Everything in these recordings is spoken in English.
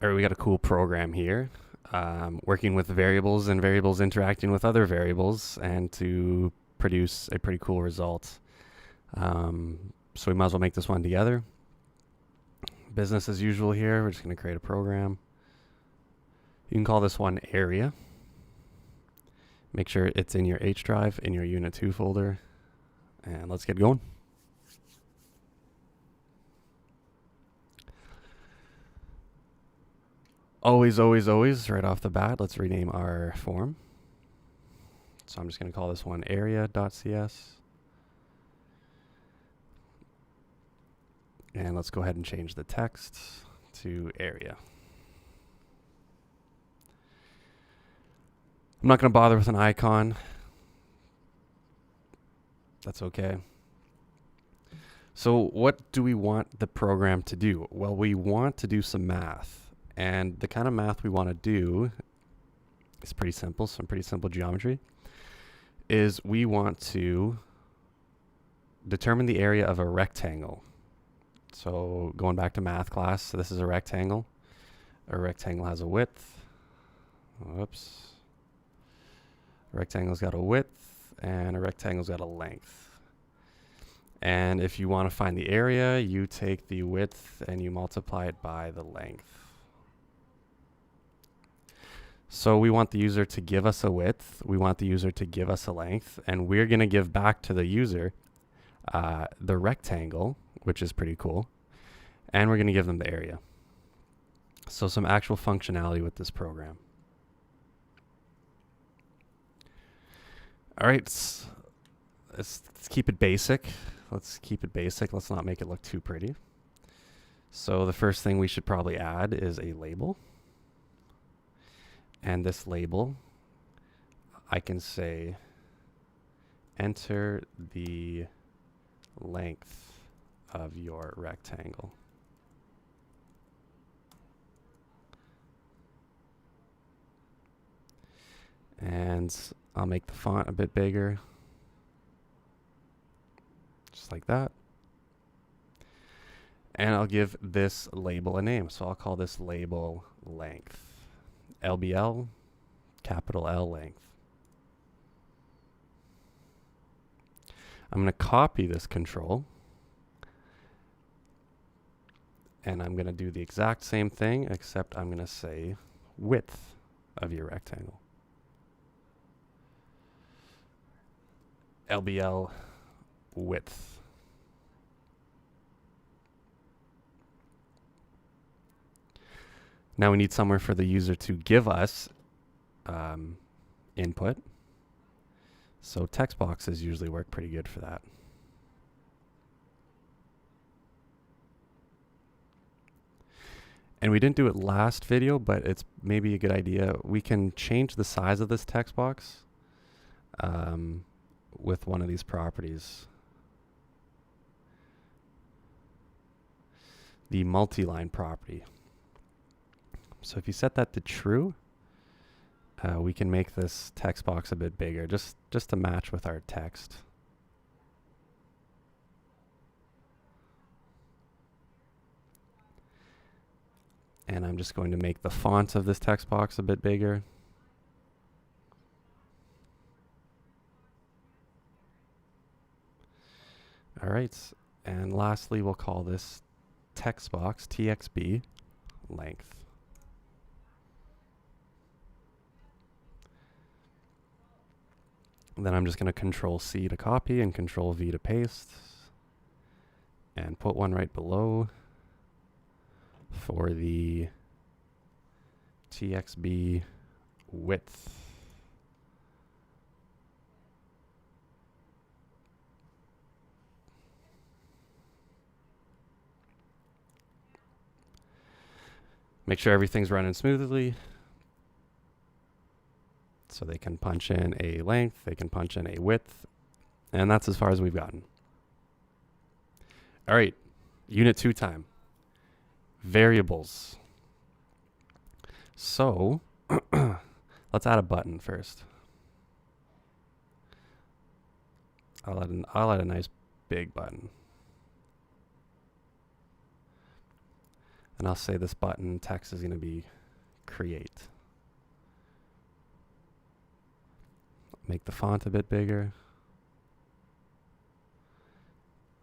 or we got a cool program here, working with variables and variables interacting with other variables, and to produce a pretty cool result. So we might as well make this one together. Business as usual here. We're just going to create a program. You can call this one area. Make sure it's in your H drive in your unit 2 folder. And let's get going. Always, always, always, right off the bat, let's rename our form. So I'm just going to call this one area.cs. And let's go ahead and change the text to area. I'm not going to bother with an icon. That's okay. So what do we want the program to do? Well, we want to do some math. And the kind of math we want to do is pretty simple, some pretty simple geometry, is we want to determine the area of a rectangle. So going back to math class, so this is a rectangle. A rectangle has a width. Whoops. A rectangle's got a width, and a rectangle's got a length. And if you want to find the area, you take the width and you multiply it by the length. So we want the user to give us a width, we want the user to give us a length, and we're going to give back to the user the rectangle, which is pretty cool, and we're going to give them the area. So some actual functionality with this program. All right, let's keep it basic. Let's keep it basic. Let's not make it look too pretty. So the first thing we should probably add is a label. And this label, I can say, enter the length of your rectangle. And I'll make the font a bit bigger, just like that. And I'll give this label a name. So I'll call this label length. LBL, capital L length. I'm going to copy this control. And I'm going to do the exact same thing, except I'm going to say width of your rectangle. LBL width. Now we need somewhere for the user to give us input. So text boxes usually work pretty good for that. And we didn't do it last video, but it's maybe a good idea. We can change the size of this text box with one of these properties. The multi-line property. So if you set that to true, we can make this text box a bit bigger, just to match with our text. And I'm just going to make the font of this text box a bit bigger. All right, and lastly, we'll call this text box TXB length. Then I'm just going to Control C to copy and Control V to paste, and put one right below for the TXB width. Make sure everything's running smoothly. So they can punch in a length, they can punch in a width, and that's as far as we've gotten. All right, Unit 2 time. Variables. So let's add a button first. I'll add a nice big button. And I'll say this button text is going to be create. Make the font a bit bigger.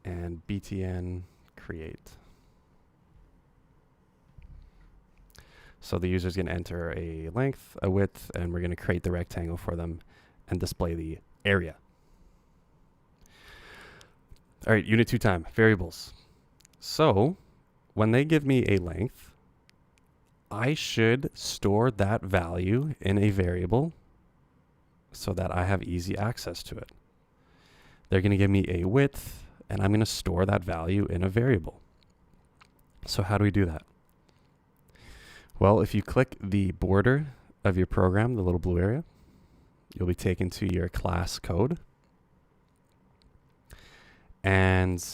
And btn create. So the user's going to enter a length, a width, and we're going to create the rectangle for them and display the area. All right, unit 2 time, variables. So when they give me a length, I should store that value in a variable so that I have easy access to it. They're going to give me a width, and I'm going to store that value in a variable. So how do we do that? Well, if you click the border of your program, the little blue area, you'll be taken to your class code. And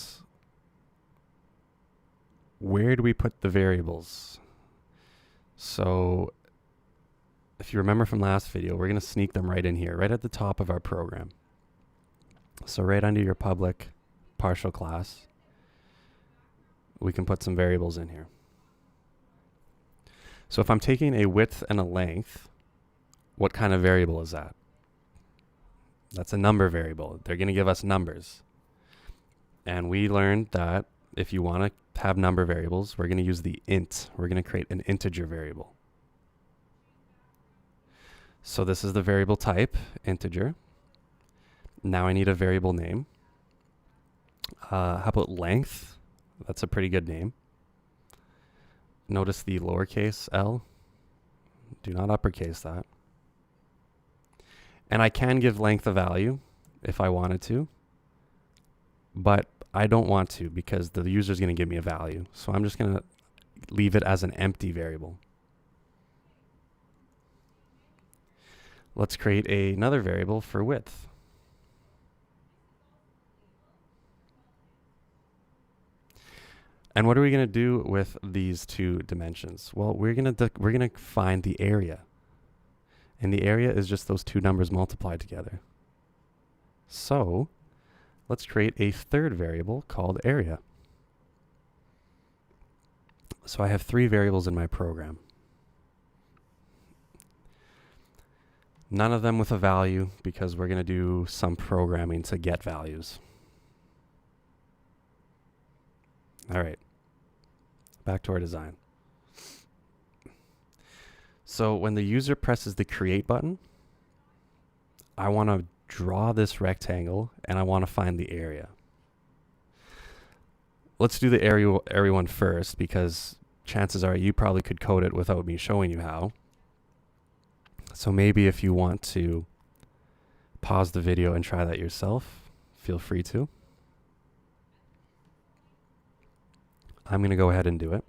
where do we put the variables? So if you remember from last video, we're going to sneak them right in here, right at the top of our program. So right under your public partial class, we can put some variables in here. So if I'm taking a width and a length, what kind of variable is that? That's a number variable. They're going to give us numbers. And we learned that if you want to have number variables, we're going to use the int. We're going to create an integer variable. So this is the variable type, integer. Now I need a variable name. How about length? That's a pretty good name. Notice the lowercase l. Do not uppercase that. And I can give length a value if I wanted to, but I don't want to because the user is going to give me a value. So I'm just going to leave it as an empty variable. Let's create another variable for width. And what are we going to do with these two dimensions? Well, we're going to find the area. And the area is just those two numbers multiplied together. So let's create a third variable called area. So I have 3 variables in my program. None of them with a value because we're going to do some programming to get values. All right, back to our design. So when the user presses the create button, I want to draw this rectangle and I want to find the area. Let's do the area one first because chances are you probably could code it without me showing you how. So maybe if you want to pause the video and try that yourself, feel free to. I'm going to go ahead and do it.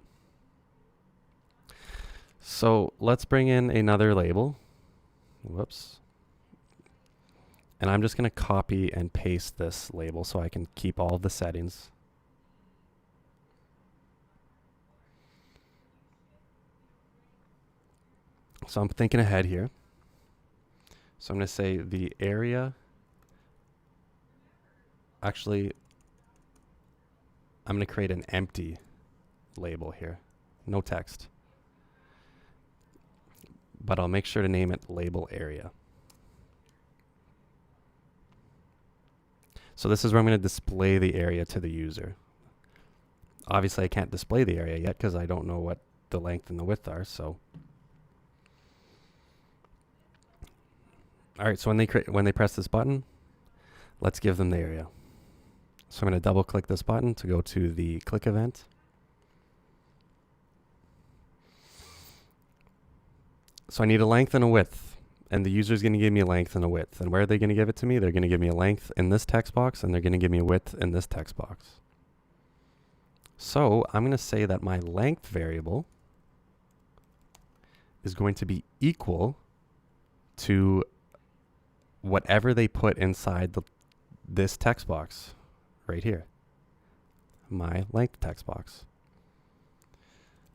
So let's bring in another label. Whoops. And I'm just going to copy and paste this label so I can keep all of the settings. So I'm thinking ahead here. So I'm going to say the area. Actually, I'm going to create an empty label here. No text. But I'll make sure to name it label area. So this is where I'm going to display the area to the user. Obviously, I can't display the area yet because I don't know what the length and the width are. So, all right. So when they press this button, let's give them the area. So I'm going to double click this button to go to the click event. So I need a length and a width, and the user is going to give me a length and a width. And where are they going to give it to me? They're going to give me a length in this text box, and they're going to give me a width in this text box. So I'm going to say that my length variable is going to be equal to whatever they put inside this text box right here, my length text box.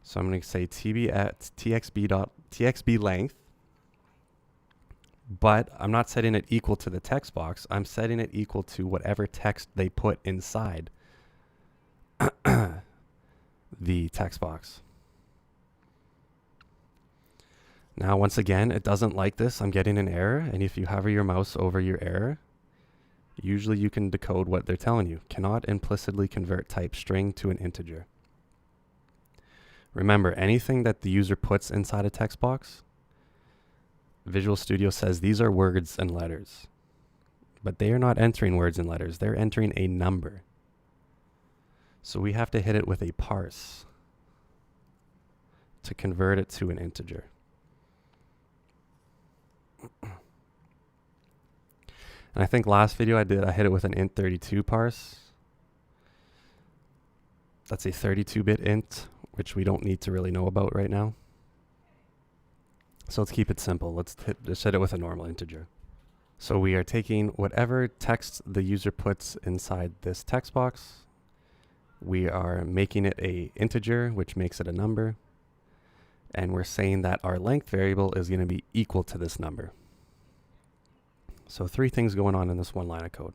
So I'm going to say tb at txb length, but I'm not setting it equal to the text box. I'm setting it equal to whatever text they put inside the text box. Now, once again, it doesn't like this. I'm getting an error. And if you hover your mouse over your error, usually you can decode what they're telling you. Cannot implicitly convert type string to an integer. Remember, anything that the user puts inside a text box, Visual Studio says these are words and letters. But they are not entering words and letters. They're entering a number. So we have to hit it with a parse to convert it to an integer. And I think last video I hit it with an int32 parse. That's a 32-bit int, which we don't need to really know about right now. So let's keep it simple. Let's just hit it with a normal integer. So we are taking whatever text the user puts inside this text box. We are making it a integer, which makes it a number. And we're saying that our length variable is going to be equal to this number. So 3 things going on in this one line of code.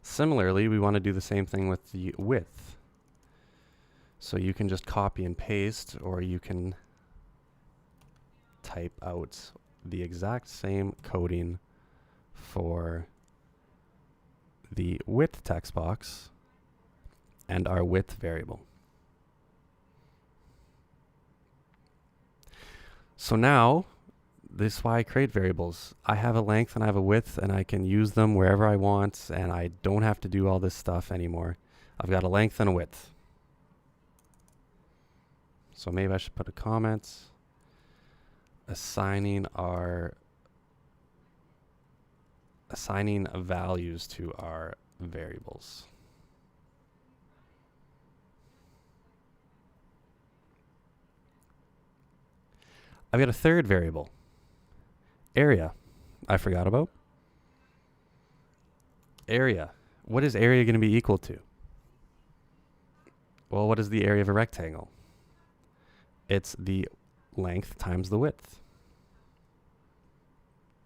Similarly, we want to do the same thing with the width. So you can just copy and paste, or you can type out the exact same coding for the width text box and our width variable. So now, this is why I create variables. I have a length and I have a width, and I can use them wherever I want, and I don't have to do all this stuff anymore. I've got a length and a width. So maybe I should put a comment assigning values to our variables. I've got a third variable, area, I forgot about. Area. What is area going to be equal to? Well, what is the area of a rectangle? It's the length times the width.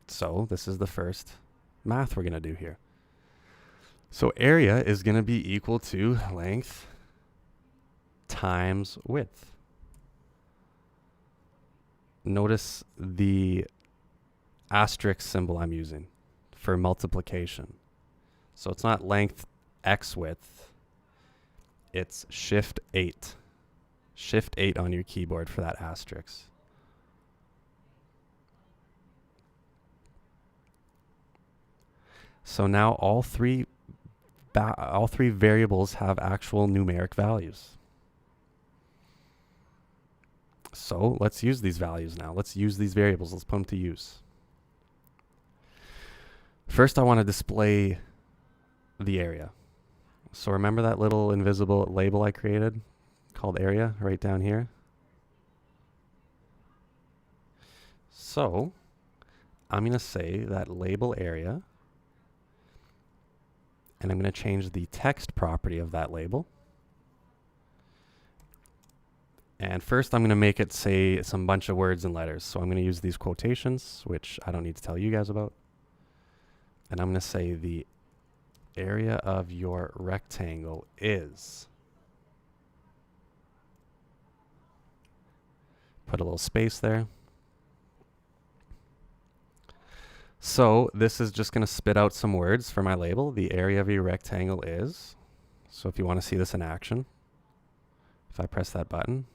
So this is the first math we're going to do here. So area is going to be equal to length times width. Notice the asterisk symbol I'm using for multiplication. So it's not length x width, it's shift 8. Shift 8 on your keyboard for that asterisk. So now all three variables have actual numeric values. So let's use these values now. Let's use these variables. Let's put them to use. First, I want to display the area. So remember that little invisible label I created called area right down here? So I'm going to say that label area, and I'm going to change the text property of that label. And first I'm going to make it say some bunch of words and letters. So I'm going to use these quotations, which I don't need to tell you guys about. And I'm going to say the area of your rectangle is. Put a little space there. So this is just going to spit out some words for my label. The area of your rectangle is. So if you want to see this in action, if I press that button,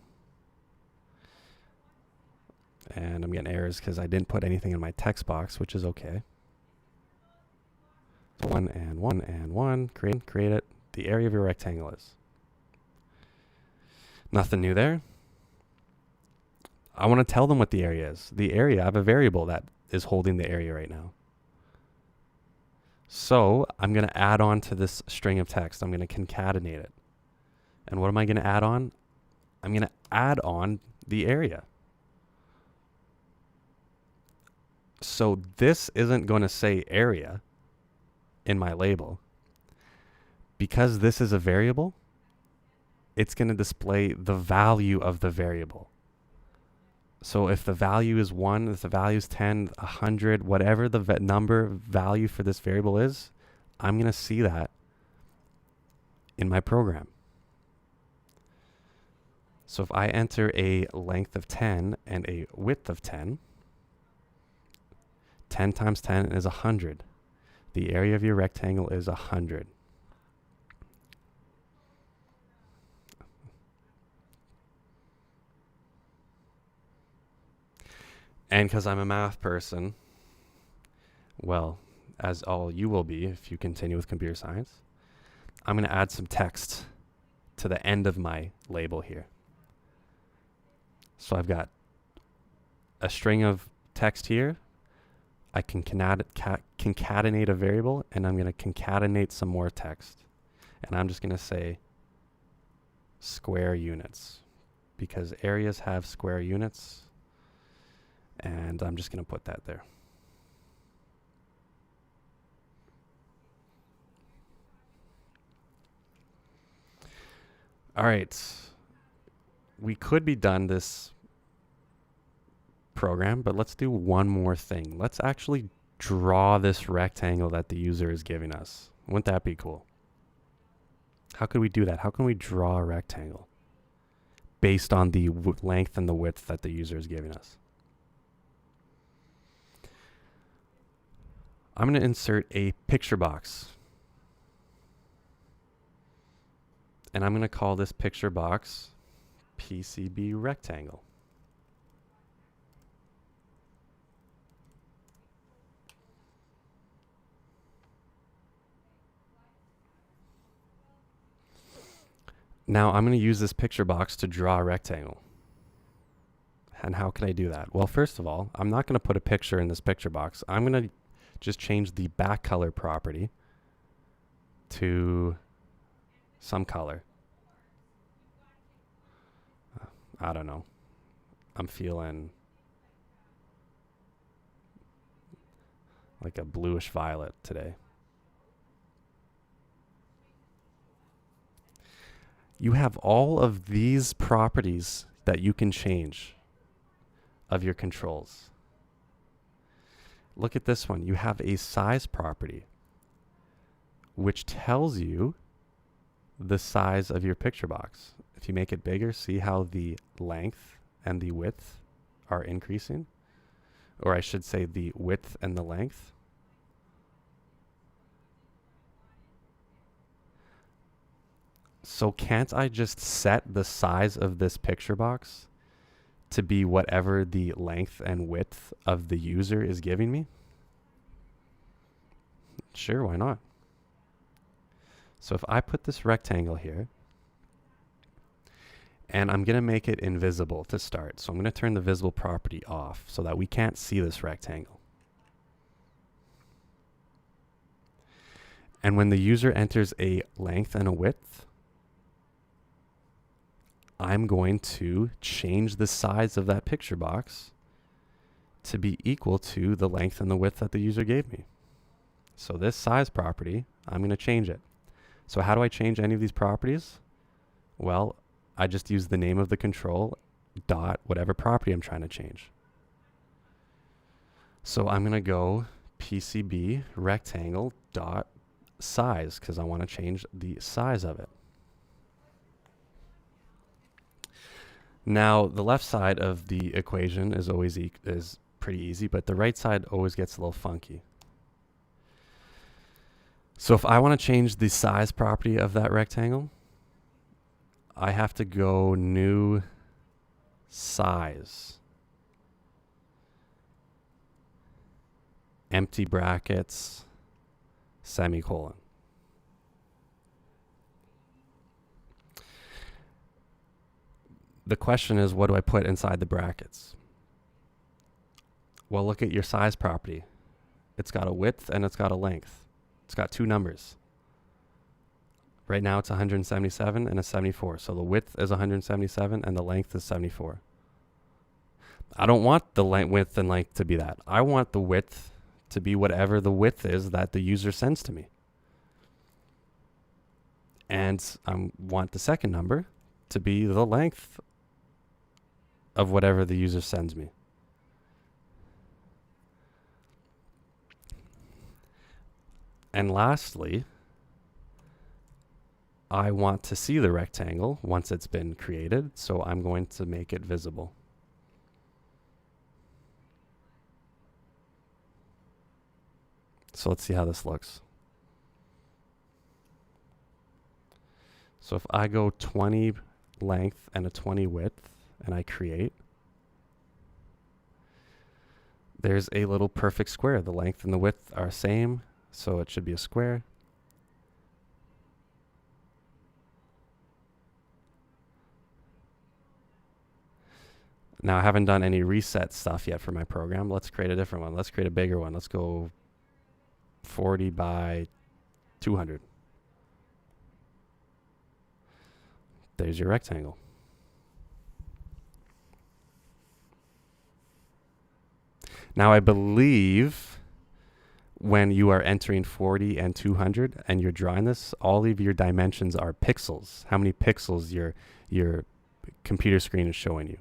and I'm getting errors because I didn't put anything in my text box, which is okay. 1 and 1 and 1, create it. The area of your rectangle is. Nothing new there. I want to tell them what the area is. The area, I have a variable that is holding the area right now. So I'm going to add on to this string of text. I'm going to concatenate it. And what am I going to add on? I'm going to add on the area. So this isn't going to say area in my label. Because this is a variable, it's going to display the value of the variable. So if the value is 1, if the value is 10, 100, whatever the number value for this variable is, I'm going to see that in my program. So if I enter a length of 10 and a width of 10, 10 times 10 is 100. The area of your rectangle is 100. And because I'm a math person, well, as all you will be if you continue with computer science, I'm going to add some text to the end of my label here. So I've got a string of text here. I can concatenate a variable, and I'm going to concatenate some more text. And I'm just going to say square units, because areas have square units. And I'm just going to put that there. All right. We could be done this program, but let's do one more thing. Let's actually draw this rectangle that the user is giving us. Wouldn't that be cool? How could we do that? How can we draw a rectangle based on the length and the width that the user is giving us? I'm going to insert a picture box. And I'm going to call this picture box PCB rectangle. Now I'm going to use this picture box to draw a rectangle. And how can I do that? Well, first of all, I'm not going to put a picture in this picture box. I'm going to just change the back color property to some color. I don't know. I'm feeling like a bluish violet today. You have all of these properties that you can change of your controls. Look at this one. You have a size property, which tells you the size of your picture box. If you make it bigger, see how the length and the width are increasing? Or I should say the width and the length. So can't I just set the size of this picture box to be whatever the length and width of the user is giving me? Sure, why not? So if I put this rectangle here, and I'm going to make it invisible to start. So I'm going to turn the visible property off so that we can't see this rectangle. And when the user enters a length and a width, I'm going to change the size of that picture box to be equal to the length and the width that the user gave me. So this size property, I'm going to change it. So how do I change any of these properties? Well, I just use the name of the control dot whatever property I'm trying to change. So I'm going to go PCB rectangle dot size because I want to change the size of it. Now, the left side of the equation is always is pretty easy, but the right side always gets a little funky. So if I want to change the size property of that rectangle, I have to go new size, empty brackets, semicolon. The question is, what do I put inside the brackets? Well, look at your size property. It's got a width and it's got a length. It's got two numbers. Right now it's 177 and a 74. So the width is 177 and the length is 74. I don't want the width and length to be that. I want the width to be whatever the width is that the user sends to me. And I want the second number to be the length of whatever the user sends me. And lastly, I want to see the rectangle once it's been created, so I'm going to make it visible. So let's see how this looks. So if I go 20 length and a 20 width and I create, there's a little perfect square. The length and the width are same, so it should be a square. Now I haven't done any reset stuff yet for my program. Let's create a different one. Let's create a bigger one. Let's go 40 by 200. There's your rectangle. Now I believe when you are entering 40 and 200 and you're drawing this, all of your dimensions are pixels. How many pixels your computer screen is showing you.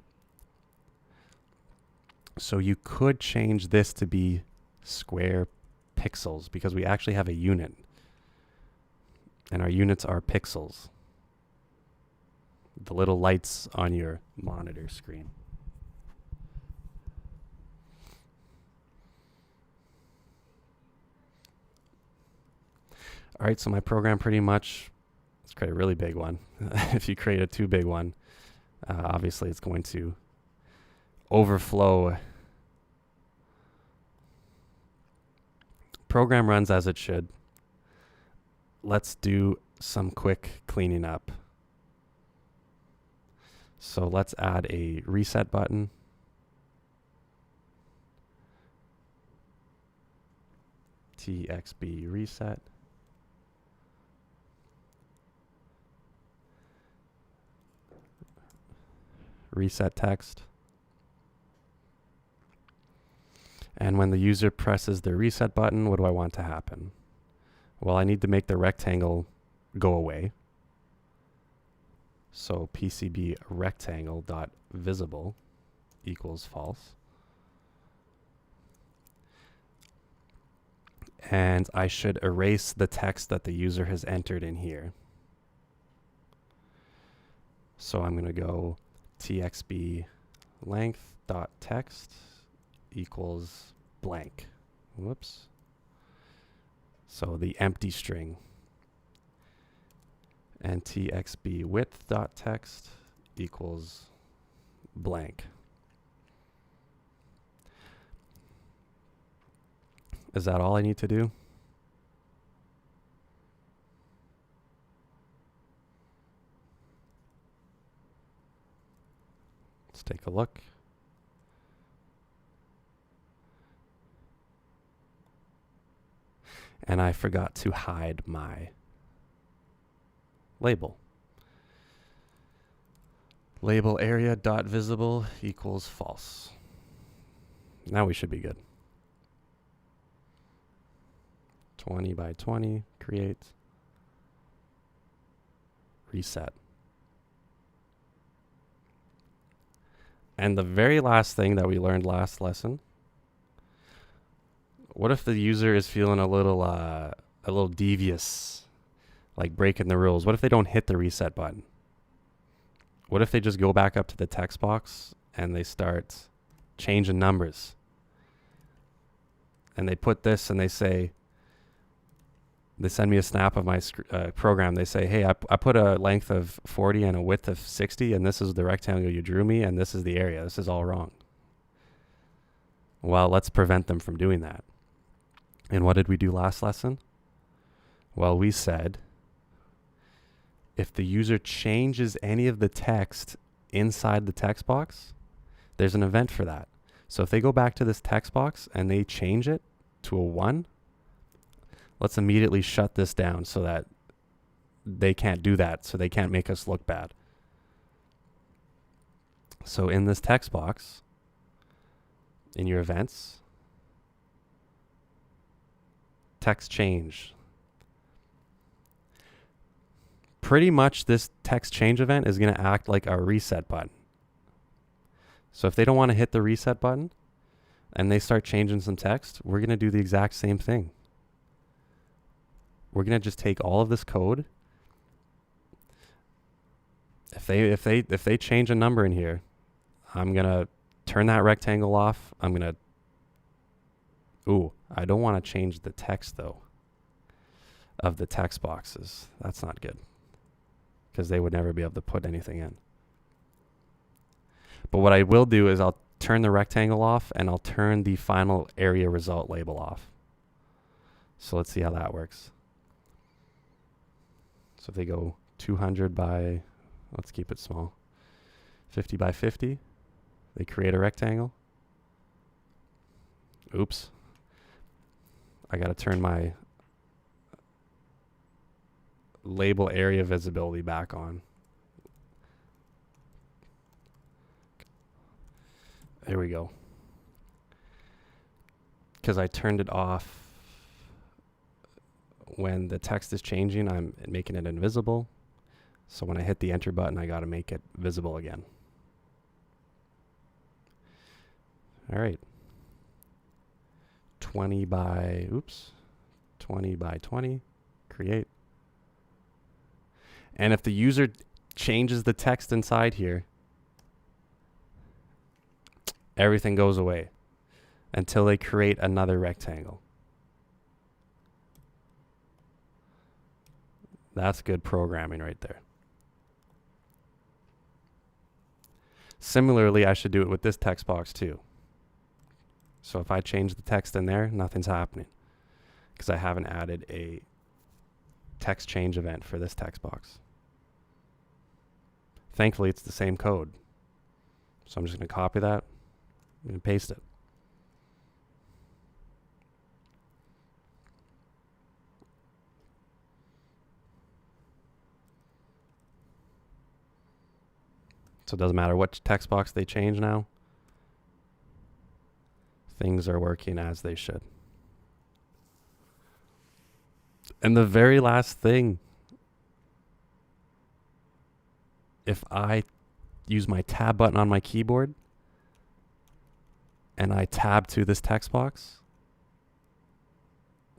So you could change this to be square pixels because we actually have a unit. And our units are pixels. The little lights on your monitor screen. All right, so my program pretty much, let's create a really big one. If you create a too big one, obviously it's going to overflow. Program runs as it should. Let's do some quick cleaning up. So let's add a reset button. TXB reset. Reset text. And when the user presses the reset button, what do I want to happen? Well, I need to make the rectangle go away. So PCB rectangle.visible equals false. And I should erase the text that the user has entered in here. So I'm going to go TXB length.text equals blank. Whoops. So the empty string. And TXB width.text equals blank. Is that all I need to do? Let's take a look. And I forgot to hide my label. Label area.visible equals false. Now we should be good. 20 by 20, create, reset. And the very last thing that we learned last lesson, what if the user is feeling a little devious, like breaking the rules? What if they don't hit the reset button? What if they just go back up to the text box and they start changing numbers? And they put this and they say, they send me a snap of my program. They say, hey, I put a length of 40 and a width of 60, and this is the rectangle you drew me, and this is the area. This is all wrong. Well, let's prevent them from doing that. And what did we do last lesson? Well, we said, if the user changes any of the text inside the text box, there's an event for that. So if they go back to this text box and they change it to a 1, let's immediately shut this down so that they can't do that, so they can't make us look bad. So in this text box, in your events, text change. Pretty much this text change event is going to act like a reset button. So if they don't want to hit the reset button and they start changing some text, we're going to do the exact same thing. We're going to just take all of this code If they change a number in here, I'm gonna turn that rectangle off. I'm gonna. Ooh, I don't want to change the text though. Of the text boxes, that's not good, because they would never be able to put anything in. But what I will do is I'll turn the rectangle off and I'll turn the final area result label off. So let's see how that works. So if they go 200 by, let's keep it small, 50 by 50, they create a rectangle. Oops. I got to turn my label area visibility back on. There we go. Because I turned it off when the text is changing, I'm making it invisible. So when I hit the enter button, I got to make it visible again. All right. 20 by 20, create. And if the user changes the text inside here, everything goes away until they create another rectangle. That's good programming right there. Similarly, I should do it with this text box too. So if I change the text in there, nothing's happening because I haven't added a text change event for this text box. Thankfully, it's the same code. So I'm just going to copy that and paste it. So it doesn't matter what text box they change now. Things are working as they should. And the very last thing, if I use my tab button on my keyboard and I tab to this text box,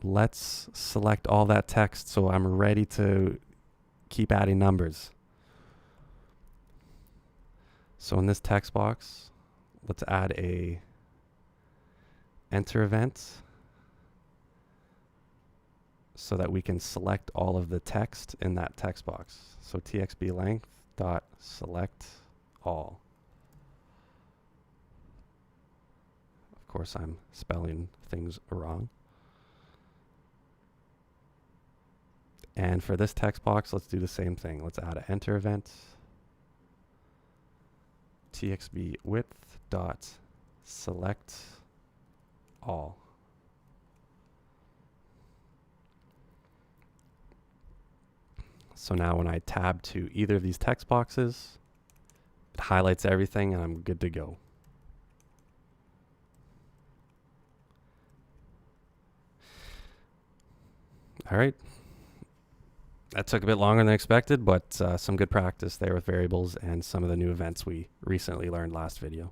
let's select all that text so I'm ready to keep adding numbers. So in this text box, let's add a enter event so that we can select all of the text in that text box. So txb length dot select all. Of course, I'm spelling things wrong. And for this text box, let's do the same thing. Let's add an enter event. txb width dot select all. So now when I tab to either of these text boxes, it highlights everything and I'm good to go. All right. That took a bit longer than expected, but some good practice there with variables and some of the new events we recently learned last video.